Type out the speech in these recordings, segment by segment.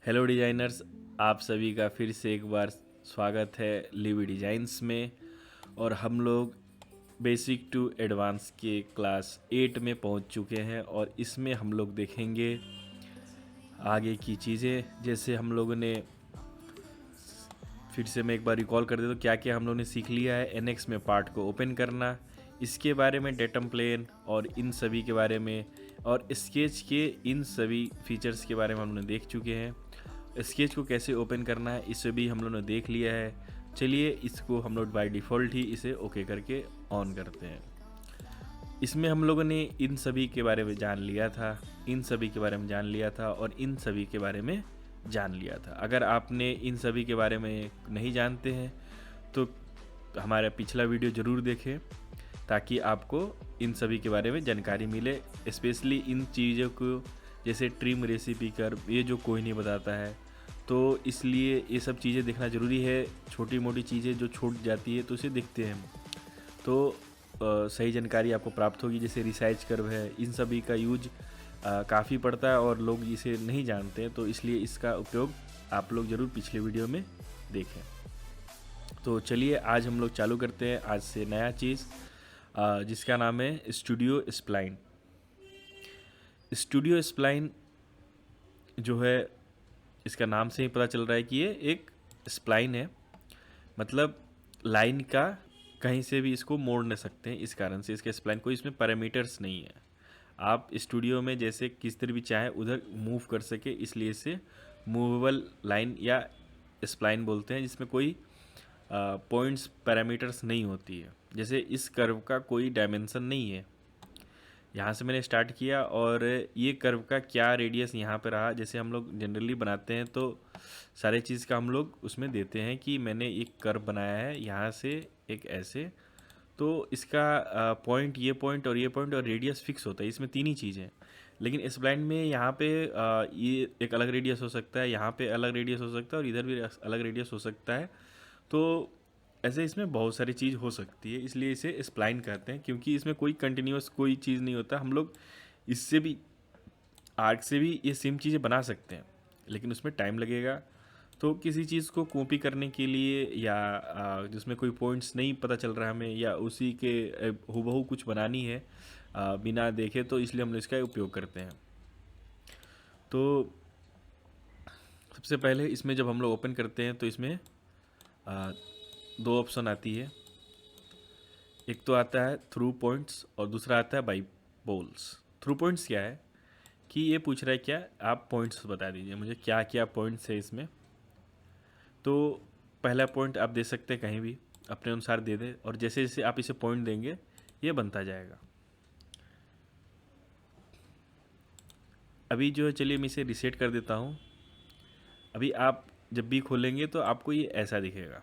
Hello designers, आप सभी का फिर से एक बार स्वागत है लिवी डिज़ाइंस में। और हम लोग बेसिक टू एडवांस के क्लास 8 में पहुंच चुके हैं और इसमें हम लोग देखेंगे आगे की चीज़ें। जैसे हम लोगों ने फिर से मैं एक बार रिकॉल कर दे तो क्या क्या हम लोगों ने सीख लिया है। एनएक्स में पार्ट को ओपन करना, इसके बारे में डेटम प्लेन और इन सभी के बारे में, और स्केच के इन सभी फीचर्स के बारे में हम लोग देख चुके हैं। स्केच को कैसे ओपन करना है इसे भी हम लोगों ने देख लिया है। चलिए इसको हम लोग बाय डिफ़ॉल्ट ही इसे ओके करके ऑन करते हैं। इसमें हम लोगों ने इन सभी के बारे में जान लिया था, इन सभी के बारे में जान लिया था और इन सभी के बारे में जान लिया था। अगर आपने इन सभी के बारे में नहीं जानते हैं तो हमारा पिछला वीडियो ज़रूर देखें ताकि आपको इन सभी के बारे में जानकारी मिले। स्पेशली इन चीज़ों को जैसे ट्रिम, रेसिपी कर्व, ये जो कोई नहीं बताता है, तो इसलिए ये सब चीज़ें देखना ज़रूरी है। छोटी मोटी चीज़ें जो छूट जाती है तो उसे देखते हैं तो सही जानकारी आपको प्राप्त होगी। जैसे रिसाइज कर्व है, इन सभी का यूज काफ़ी पड़ता है और लोग इसे नहीं जानते हैं, तो इसलिए इसका उपयोग आप लोग ज़रूर पिछले वीडियो में देखें। तो चलिए आज हम लोग चालू करते हैं आज से नया चीज़ जिसका नाम है स्टूडियो स्प्लाइन। स्टूडियो स्प्लाइन जो है, इसका नाम से ही पता चल रहा है कि ये एक स्प्लाइन है, मतलब लाइन का कहीं से भी इसको मोड़ नहीं सकते हैं। इस कारण से इसके स्प्लाइन कोई इसमें पैरामीटर्स नहीं है। आप स्टूडियो में जैसे किस तरह भी चाहे उधर मूव कर सके, इसलिए इसे मूवेबल लाइन या स्प्लाइन बोलते हैं, जिसमें कोई पॉइंट्स पैरामीटर्स नहीं होती है। जैसे इस कर्व का कोई डायमेंशन नहीं है। यहाँ से मैंने स्टार्ट किया और ये कर्व का क्या रेडियस यहाँ पे रहा। जैसे हम लोग जनरली बनाते हैं तो सारे चीज़ का हम लोग उसमें देते हैं कि मैंने एक कर्व बनाया है यहाँ से एक ऐसे, तो इसका पॉइंट, ये पॉइंट और ये पॉइंट और रेडियस फिक्स होता है। इसमें तीन ही चीज़ें। लेकिन स्प्लाइन में यहाँ पे ये एक अलग रेडियस हो सकता है, यहाँ पे अलग रेडियस हो सकता है और इधर भी अलग रेडियस हो सकता है। तो ऐसे इसमें बहुत सारी चीज़ हो सकती है, इसलिए इसे स्प्लाइन कहते हैं, क्योंकि इसमें कोई कंटिन्यूस कोई चीज़ नहीं होता। हम लोग इससे भी, आर्क से भी ये सेम चीज़ें बना सकते हैं, लेकिन उसमें टाइम लगेगा। तो किसी चीज़ को कॉपी करने के लिए या जिसमें कोई पॉइंट्स नहीं पता चल रहा है हमें, या उसी के हूबहू कुछ बनानी है बिना देखे, तो इसलिए हम लोग इसका उपयोग करते हैं। तो सबसे पहले इसमें जब हम लोग ओपन करते हैं तो इसमें दो ऑप्शन आती है। एक तो आता है थ्रू पॉइंट्स और दूसरा आता है बाई पोल्स। थ्रू पॉइंट्स क्या है कि ये पूछ रहा है क्या, आप पॉइंट्स बता दीजिए मुझे क्या क्या पॉइंट्स है इसमें। तो पहला पॉइंट आप दे सकते हैं कहीं भी, अपने अनुसार दे दें, और जैसे जैसे आप इसे पॉइंट देंगे ये बनता जाएगा। अभी जो है, चलिए मैं इसे रीसेट कर देता हूँ। अभी आप जब भी खोलेंगे तो आपको ये ऐसा दिखेगा।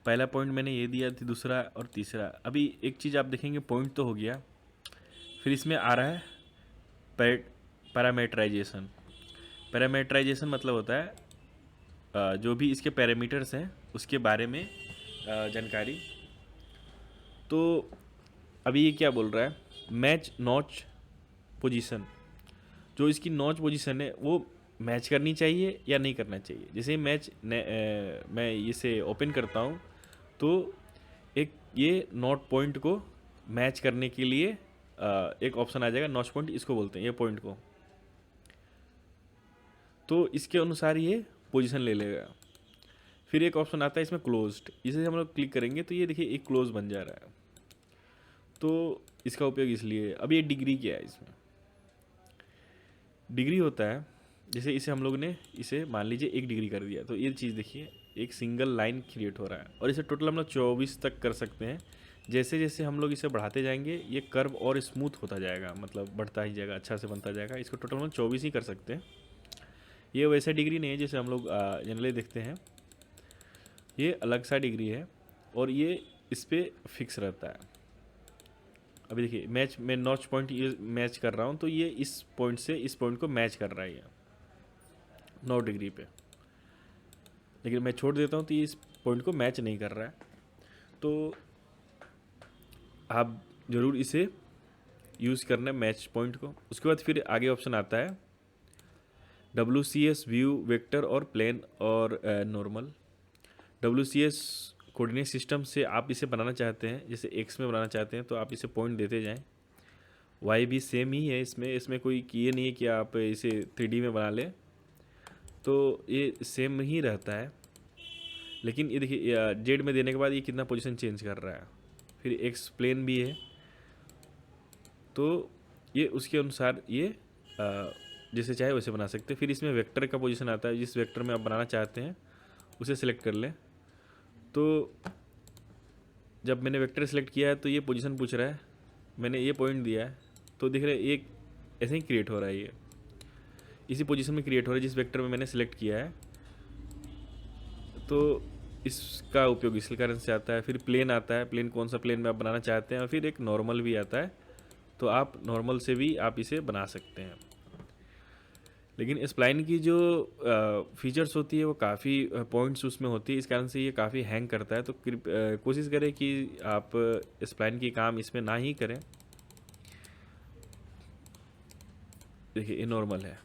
पहला पॉइंट मैंने ये दिया थी, दूसरा और तीसरा। अभी एक चीज़ आप देखेंगे, पॉइंट तो हो गया, फिर इसमें आ रहा है पैरामीटराइजेशन। पैरामीटराइजेशन मतलब होता है जो भी इसके पैरामीटर्स हैं उसके बारे में जानकारी। तो अभी ये क्या बोल रहा है, मैच नॉच पोजीशन। जो इसकी नॉच पोजीशन है वो मैच करनी चाहिए या नहीं करना चाहिए। जैसे मैं इसे ओपन करता हूँ तो एक ये नॉट पॉइंट को मैच करने के लिए एक ऑप्शन आ जाएगा, नॉच पॉइंट इसको बोलते हैं, ये पॉइंट को। तो इसके अनुसार ये पोजीशन ले लेगा। फिर एक ऑप्शन आता है इसमें क्लोज्ड, इसे हम लोग क्लिक करेंगे तो ये देखिए एक क्लोज बन जा रहा है। तो इसका उपयोग इसलिए, अब ये डिग्री क्या है, इसमें डिग्री होता है, जैसे इसे हम लोग ने इसे मान लीजिए 1 डिग्री कर दिया, तो ये चीज़ देखिए एक सिंगल लाइन क्रिएट हो रहा है, और इसे टोटल हम लोग 24 तक कर सकते हैं। जैसे जैसे हम लोग इसे बढ़ाते जाएंगे ये कर्व और स्मूथ होता जाएगा, मतलब बढ़ता ही जाएगा, अच्छा से बनता जाएगा। इसको टोटल हम लोग 24 ही कर सकते हैं। ये वैसा डिग्री नहीं है जैसे हम लोग जनरली देखते हैं, ये अलग सा डिग्री है और ये इस पर फिक्स रहता है। अभी देखिए मैं नॉच पॉइंट ये मैच कर रहा हूँ, तो ये इस पॉइंट से इस पॉइंट को मैच कर रहा है ये 9 डिग्री पे। लेकिन मैं छोड़ देता हूँ तो ये इस पॉइंट को मैच नहीं कर रहा है। तो आप ज़रूर इसे यूज़ करना है मैच पॉइंट को। उसके बाद फिर आगे ऑप्शन आता है WCS व्यू, वेक्टर और प्लेन और नॉर्मल। WCS कोऑर्डिनेट सिस्टम से आप इसे बनाना चाहते हैं, जैसे एक्स में बनाना चाहते हैं तो आप इसे पॉइंट देते जाएं। वाई भी सेम ही है, इसमें कोई ये नहीं है कि आप इसे 3D में बना लें, तो ये सेम ही रहता है। लेकिन ये देखिए जेड में देने के बाद ये कितना पोजीशन चेंज कर रहा है। फिर एक्स प्लेन भी है, तो ये उसके अनुसार ये जैसे चाहे वैसे बना सकते हैं। फिर इसमें वेक्टर का पोजीशन आता है, जिस वेक्टर में आप बनाना चाहते हैं उसे सिलेक्ट कर लें। तो जब मैंने वेक्टर सेलेक्ट किया है तो ये पोजीशन पूछ रहा है, मैंने ये पॉइंट दिया है तो देख रहे हैं एक ऐसे ही क्रिएट हो रहा है, ये इसी पोजीशन में क्रिएट हो रहा है जिस वेक्टर में मैंने सेलेक्ट किया है। तो इसका उपयोग इस कारण से आता है। फिर प्लेन आता है, प्लेन कौन सा प्लेन में आप बनाना चाहते हैं, और फिर एक नॉर्मल भी आता है, तो आप नॉर्मल से भी आप इसे बना सकते हैं। लेकिन स्प्लाइन की जो फीचर्स होती है वो काफ़ी पॉइंट्स उसमें होती है, इस कारण से ये काफ़ी हैंग करता है। तो कोशिश करें कि आप स्प्लाइन की काम इसमें ना ही करें। देखिए ये नॉर्मल है।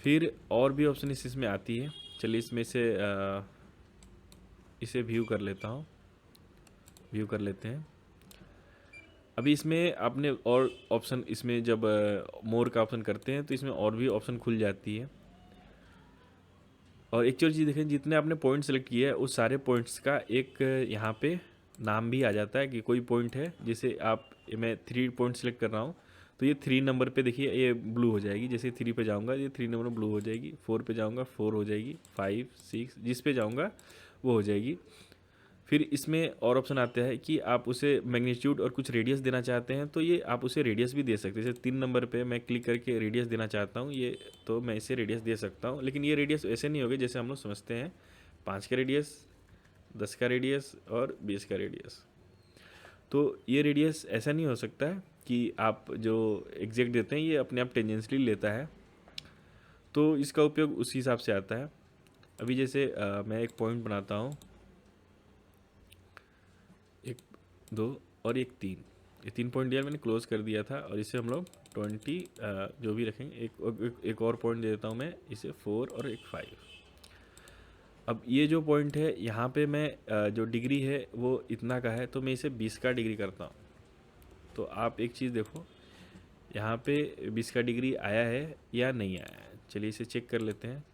फिर और भी ऑप्शन इसमें आती है, चलिए इसमें से इसे व्यू कर लेता हूँ, व्यू कर लेते हैं। अभी इसमें आपने और ऑप्शन, इसमें जब मोर का ऑप्शन करते हैं तो इसमें और भी ऑप्शन खुल जाती है। और एक चीज़ देखें, जितने आपने पॉइंट सेलेक्ट किए हैं उस सारे पॉइंट्स का एक यहाँ पे नाम भी आ जाता है कि कोई पॉइंट है। जैसे आप, मैं 3 पॉइंट सेलेक्ट कर रहा हूँ तो ये 3 नंबर पे देखिए ये ब्लू हो जाएगी। जैसे 3 पे जाऊँगा ये 3 नंबर ब्लू हो जाएगी, 4 पे जाऊँगा 4 हो जाएगी, 5 6 जिस पे जाऊँगा वो हो जाएगी। फिर इसमें और ऑप्शन आते हैं कि आप उसे मैग्नीट्यूड और कुछ रेडियस देना चाहते हैं तो ये आप उसे रेडियस भी दे सकते हैं। जैसे 3 नंबर पे मैं क्लिक करके रेडियस देना चाहता हूँ ये, तो मैं इसे रेडियस दे सकता हूँ। लेकिन ये रेडियस ऐसे नहीं होगी जैसे हम लोग समझते हैं 5 का रेडियस, 10 का रेडियस और 20 का रेडियस। तो ये रेडियस ऐसा नहीं हो सकता है कि आप जो एग्जैक्ट देते हैं ये अपने आप टेंजेंशियली लेता है, तो इसका उपयोग उस हिसाब से आता है। अभी जैसे मैं एक पॉइंट बनाता हूँ, 1 2 और 1 3, ये 3 पॉइंट दिया मैंने, क्लोज कर दिया था। और इसे हम लोग 20 जो भी रखेंगे, एक और पॉइंट दे देता हूँ मैं इसे 4 और एक 5। अब ये जो पॉइंट है यहाँ पे मैं जो डिग्री है वो इतना का है तो मैं इसे 20 का डिग्री करता हूँ। तो आप एक चीज़ देखो, यहाँ पे 20 का डिग्री आया है या नहीं आया है, चलिए इसे चेक कर लेते हैं।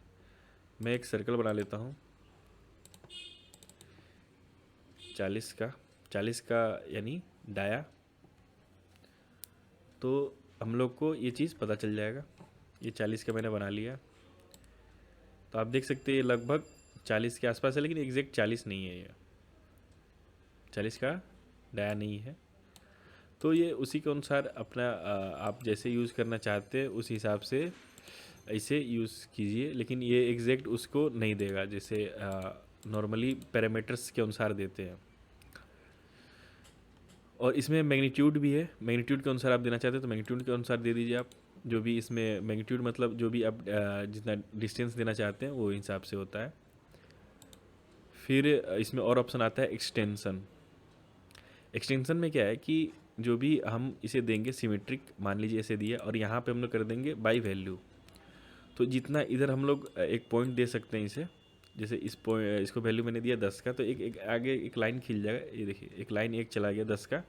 मैं एक सर्कल बना लेता हूँ 40 का यानी डाया, तो हम लोग को ये चीज़ पता चल जाएगा। ये 40 का मैंने बना लिया, तो आप देख सकते हैं ये लगभग 40 के आसपास है, लेकिन एग्जैक्ट 40 नहीं है, ये 40 का डाया नहीं है। तो ये उसी के अनुसार अपना आप जैसे यूज़ करना चाहते हैं उस हिसाब से इसे यूज़ कीजिए। लेकिन ये एग्जैक्ट उसको नहीं देगा, जैसे नॉर्मली पैरामीटर्स के अनुसार देते हैं। और इसमें मैग्नीट्यूड भी है, मैग्नीट्यूड के अनुसार आप देना चाहते हैं तो मैग्नीट्यूड के अनुसार दे दीजिए आप। जो भी इसमें मैग्नीट्यूड मतलब जो भी आप जितना डिस्टेंस देना चाहते हैं वो हिसाब से होता है। फिर इसमें और ऑप्शन आता है एक्सटेंशन। एक्सटेंशन में क्या है कि जो भी हम इसे देंगे सिमेट्रिक, मान लीजिए ऐसे दिया, और यहाँ पे हम लोग कर देंगे बाई वैल्यू। तो जितना इधर हम लोग एक पॉइंट दे सकते हैं इसे, जैसे इसको वैल्यू मैंने दिया 10 का, तो एक आगे एक लाइन खिल जाएगा। ये देखिए एक लाइन एक चला गया 10 का,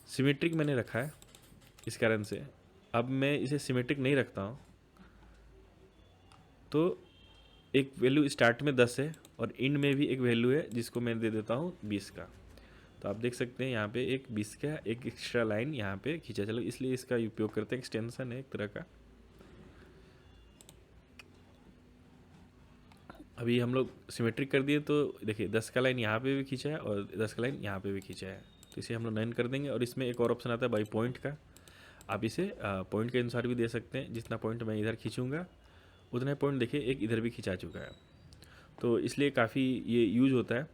सिमेट्रिक मैंने रखा है इस कारण से। अब मैं इसे सिमेट्रिक नहीं रखता हूँ तो एक वैल्यू स्टार्ट में 10 है और एंड में भी एक वैल्यू है जिसको मैं दे देता हूँ 20 का। तो आप देख सकते हैं यहाँ पे एक 20 का एक एक्स्ट्रा लाइन यहाँ पे खींचा चलो, इसलिए इसका उपयोग करते हैं। एक्सटेंशन है एक तरह का। अभी हम लोग सिमेट्रिक कर दिए तो देखिए 10 का लाइन यहाँ पे भी खींचा है और 10 का लाइन यहाँ पे भी खींचा है, तो इसे हम लोग नन कर देंगे। और इसमें एक और ऑप्शन आता है बाई पॉइंट का, आप इसे पॉइंट के अनुसार भी दे सकते हैं। जितना पॉइंट मैं इधर खींचूँगा उतना पॉइंट देखिए एक इधर भी खिंचा चुका है, तो इसलिए काफ़ी ये यूज होता है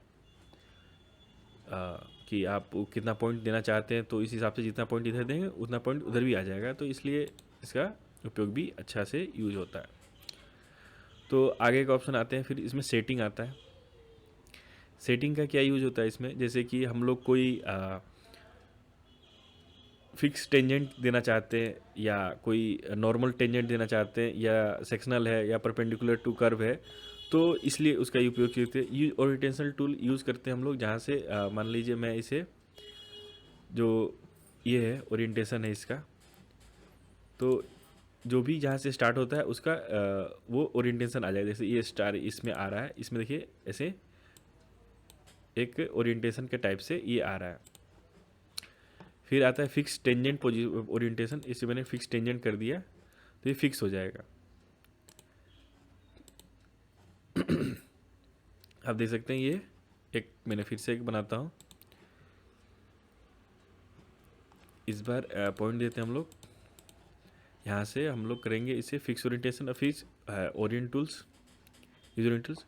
कि आप कितना पॉइंट देना चाहते हैं तो इस हिसाब से जितना पॉइंट इधर देंगे उतना पॉइंट उधर भी आ जाएगा, तो इसलिए इसका उपयोग भी अच्छा से यूज होता है। तो आगे का ऑप्शन आते हैं, फिर इसमें सेटिंग आता है। सेटिंग का क्या यूज होता है इसमें, जैसे कि हम लोग कोई फिक्स टेंजेंट देना चाहते हैं या कोई नॉर्मल टेंजेंट देना चाहते हैं या सेक्शनल है या परपेंडिकुलर टू कर्व है, तो इसलिए उसका उपयोग करते हैं। ओरिएंटेशनल टूल यूज़ करते हैं हम लोग, जहाँ से मान लीजिए मैं इसे जो ये है ओरिएंटेशन है इसका, तो जो भी जहाँ से स्टार्ट होता है उसका वो ओरिएंटेशन आ जाएगा। जैसे ये स्टार इसमें आ रहा है, इसमें देखिए ऐसे एक ओरिएंटेशन के टाइप से ये आ रहा है। फिर आता है फिक्स टेंजेंट ओरिएंटेशन, इसे मैंने फिक्स टेंजेंट कर दिया तो ये फिक्स हो जाएगा। आप देख सकते हैं ये एक, मैंने फिर से एक बनाता हूँ। इस बार पॉइंट देते हैं हम लोग, यहाँ से हम लोग करेंगे इसे फिक्स ओरिएंटेशन और fix Orient tools, use Orient tools.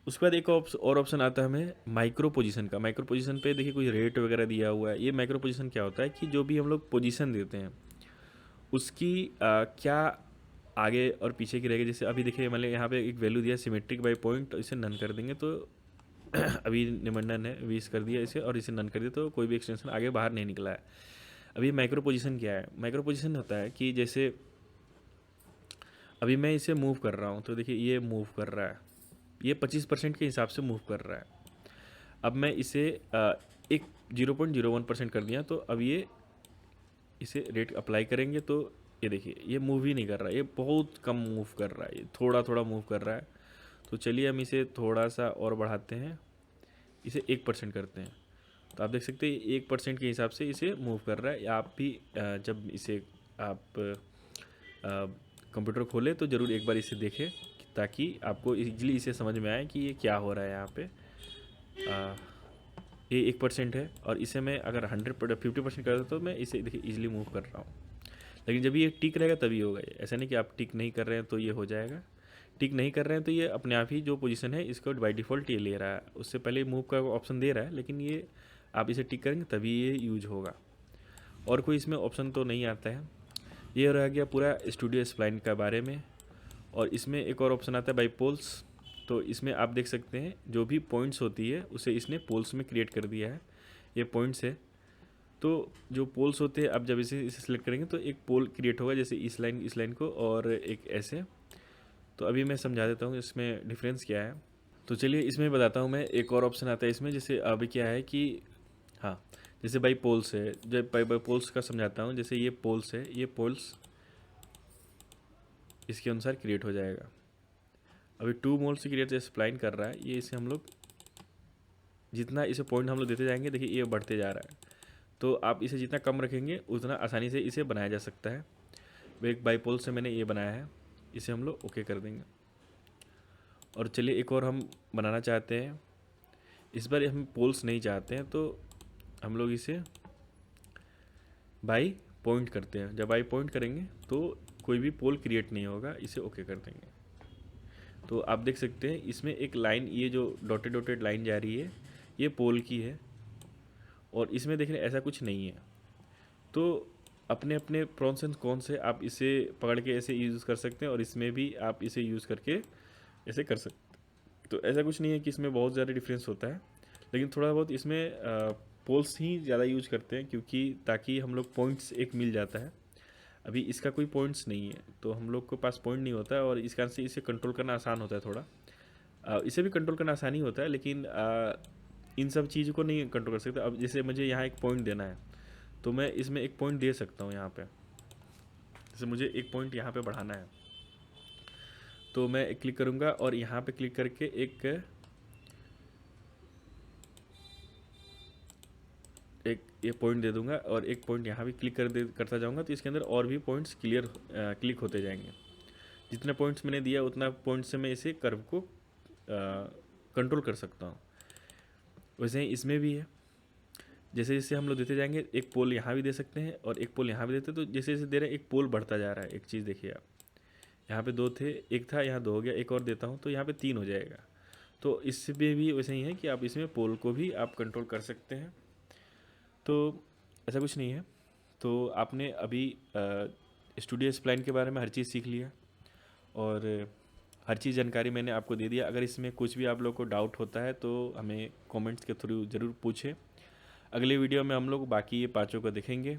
उसके बाद एक और ऑप्शन आता है हमें माइक्रो पोजीशन का। माइक्रो पोजीशन पे देखिए कोई रेट वगैरह दिया हुआ है। ये माइक्रो पोजीशन क्या होता है कि जो भी हम लोग पोजीशन देते हैं उसकी क्या आगे और पीछे की रहेगी। जैसे अभी देखिए मान लिया यहाँ पे एक वैल्यू दिया सिमेट्रिक बाई पॉइंट, तो इसे नन कर देंगे तो अभी निबंधन है 20 कर दिया इसे, और इसे नन कर दिया तो कोई भी एक्सटेंशन आगे बाहर नहीं निकला है। अभी माइक्रो पोजीशन क्या है? माइक्रो पोजीशन होता है कि जैसे अभी मैं इसे मूव कर रहा हूँ, तो देखिए ये मूव कर रहा है, ये 25% के हिसाब से मूव कर रहा है। अब मैं इसे एक 0.01% कर दिया, तो अब ये इसे रेट अप्लाई करेंगे तो ये देखिए ये मूव ही नहीं कर रहा है, ये बहुत कम मूव कर रहा है, ये थोड़ा थोड़ा मूव कर रहा है। तो चलिए हम इसे थोड़ा सा और बढ़ाते हैं, इसे 1% करते हैं। तो आप देख सकते हैं 1% के हिसाब से इसे मूव कर रहा है। आप भी जब इसे आप कंप्यूटर खोलें तो ज़रूर एक बार इसे देखें, ताकि आपको इजीली इसे समझ में आए कि ये क्या हो रहा है यहाँ पे। ये 1% है, और इसे मैं अगर 50% कर देता तो मैं इसे देखिए इजीली मूव कर रहा हूँ। लेकिन जब ये टिक रहेगा तभी होगा ये, ऐसा नहीं कि आप टिक नहीं कर रहे हैं तो ये हो जाएगा। टिक नहीं कर रहे हैं तो ये अपने आप ही जो पोजीशन है इसको बाय डिफ़ॉल्ट ये ले रहा है, उससे पहले मूव का ऑप्शन दे रहा है, लेकिन ये आप इसे टिक करेंगे तभी ये यूज होगा। और कोई इसमें ऑप्शन तो नहीं आता है। ये रह गया पूरा स्टूडियो स्प्लाइन का बारे में। और इसमें एक और ऑप्शन आता है बाई पोल्स। तो इसमें आप देख सकते हैं जो भी पॉइंट्स होती है उसे इसने पोल्स में क्रिएट कर दिया है। ये पॉइंट्स है, तो जो पोल्स होते हैं, आप जब इसे सेलेक्ट करेंगे तो एक पोल क्रिएट होगा, जैसे इस लाइन को, और एक ऐसे। तो अभी मैं समझा देता हूँ इसमें डिफरेंस क्या है। तो चलिए इसमें बताता हूँ मैं। एक और ऑप्शन आता है इसमें, जैसे अभी क्या है कि हाँ, जैसे बाई पोल्स है, जब बाई पोल्स का समझाता हूँ। जैसे ये पोल्स है, ये पोल्स इसके अनुसार क्रिएट हो जाएगा। अभी 2 मोल से क्रिएट स्प्लाइन कर रहा है ये, इसे हम लोग जितना इसे पॉइंट हम लोग देते जाएंगे, देखिए ये बढ़ते जा रहा है। तो आप इसे जितना कम रखेंगे उतना आसानी से इसे बनाया जा सकता है। वो एक बाईपोल से मैंने ये बनाया है, इसे हम लोग ओके कर देंगे। और चलिए एक और हम बनाना चाहते हैं। इस बार हम पोल्स नहीं चाहते हैं, तो हम लोग इसे बाई पॉइंट करते हैं। जब बाई पॉइंट करेंगे तो कोई भी पोल क्रिएट नहीं होगा, इसे ओके कर देंगे। तो आप देख सकते हैं इसमें एक लाइन, ये जो डॉटेड लाइन जा रही है ये पोल की है, और इसमें देखने ऐसा कुछ नहीं है। तो अपने अपने प्रॉन्स एंड कॉन्स से आप इसे पकड़ के ऐसे यूज़ कर सकते हैं, और इसमें भी आप इसे यूज़ करके ऐसे कर सकते हैं। तो ऐसा कुछ नहीं है कि इसमें बहुत ज़्यादा डिफरेंस होता है, लेकिन थोड़ा बहुत इसमें पोल्स ही ज़्यादा यूज करते हैं, क्योंकि ताकि हम लोग पॉइंट्स एक मिल जाता है। अभी इसका कोई पॉइंट्स नहीं है, तो हम लोग के पास पॉइंट नहीं होता है, और इस कारण से इसे कंट्रोल करना आसान होता है थोड़ा। इसे भी कंट्रोल करना आसानी होता है, लेकिन इन सब चीज़ को नहीं कंट्रोल कर सकते। अब जैसे मुझे यहाँ एक पॉइंट देना है, तो मैं इसमें एक पॉइंट दे सकता हूँ यहाँ पे। जैसे मुझे एक पॉइंट यहाँ पे बढ़ाना है, तो मैं क्लिक करूँगा और यहाँ पे क्लिक करके एक ये पॉइंट दे दूंगा, और एक पॉइंट यहाँ भी क्लिक करता जाऊँगा, तो इसके अंदर और भी पॉइंट्स क्लिक होते जाएंगे। जितने पॉइंट्स मैंने दिया उतना पॉइंट से मैं इसे कर्व को कंट्रोल कर सकता हूँ। वैसे ही इसमें भी है, जैसे जैसे हम लोग देते जाएंगे, एक पोल यहाँ भी दे सकते हैं और एक पोल यहाँ भी देते हैं। तो जैसे जैसे दे रहे हैं एक पोल बढ़ता जा रहा है। एक चीज़ देखिए आप, यहाँ पे 2 थे, एक था, यहाँ 2 हो गया, एक और देता हूँ तो यहाँ पे 3 हो जाएगा। तो इसमें भी वैसे ही है कि आप इसमें पोल को भी आप कंट्रोल कर सकते हैं। तो ऐसा कुछ नहीं है। तो आपने अभी स्टूडियो स्प्लाइन के बारे में हर चीज़ सीख लिया, और हर चीज़ जानकारी मैंने आपको दे दिया। अगर इसमें कुछ भी आप लोग को डाउट होता है तो हमें कमेंट्स के थ्रू ज़रूर पूछें। अगले वीडियो में हम लोग बाकी ये 5 को देखेंगे।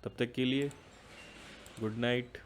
तब तक के लिए गुड नाइट।